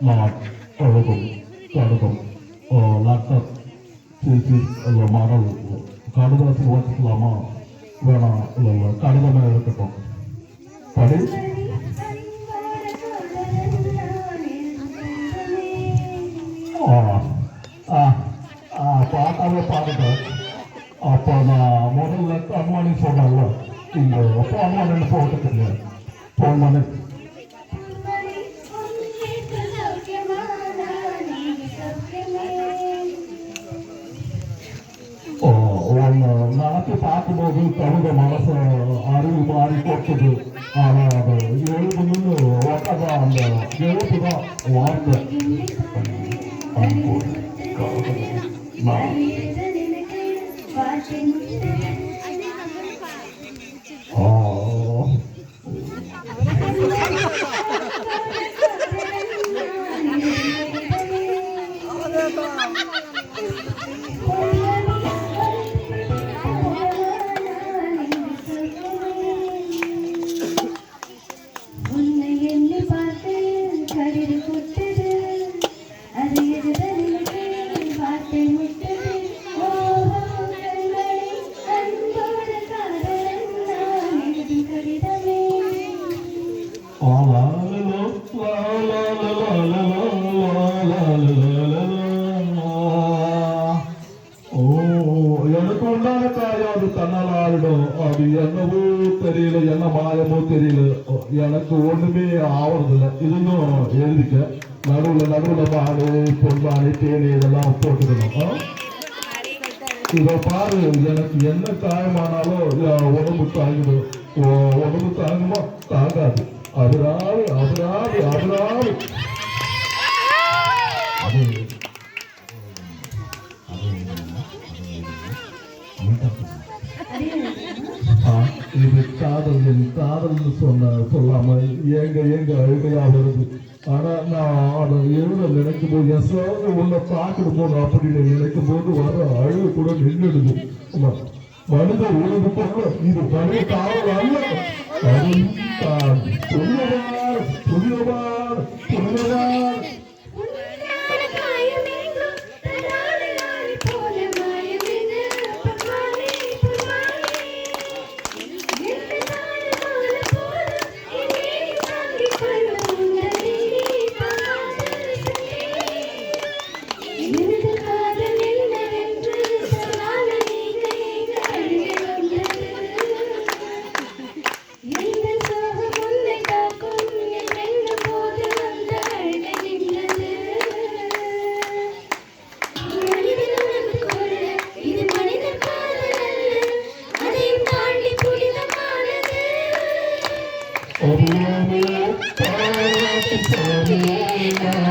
நான் கழகம் கழகம் laptop thesis இல்லை model கடிதத்தில் வாசிக்கலாமா வேணாம் இல்லை இல்லை கடிதமே இருக்கட்டும் படி பாட்டாவே பாடுட்டேன் அப்போ நான் முதல்ல அம்மானி சொன்னேன்ல இங்கே அப்போ அம்மானு போட்டுக்கல போன நடத்தி பார்க்கும்போது கழுத மனசை அறிவு மாறி போட்டது ஆனால் அது எழுதுன்னு ஒட்டதான் அந்த எழுத்து தான் வாழ்ந்த எனக்கு உண்டான காரியம் அது தன்னால் ஆயிடும் அது என்னவோ தெரியல என்ன மாயமோ தெரியல எனக்கு ஒண்ணுமே ஆவறதில்லை இதுவும் எழுதிக்க நடுவில் மாடு பொன்பானை தேனி இதெல்லாம் போட்டுக்கணும் இதை பாரு எனக்கு என்ன காயமானாலும் உடம்பு தாங்கிடும் உடம்பு தாங்குமா தாங்காது அதிராது அதிராது அதிராது அது இது காதல் என் காதல்னு சொல்லாம ஏங்க அழுகையா வருது ஆனா நான் அதை எழுத நினைக்கும் போது என் சோக உள்ள பார்க்கணும் போது அப்படின்னு நினைக்கும் போது வர அழுகு கூட நின்றுடுது மனித உணவு போல இது மனித காவல் அல்ல புனிதவான் புனிதவான் புனிதவான் Oh,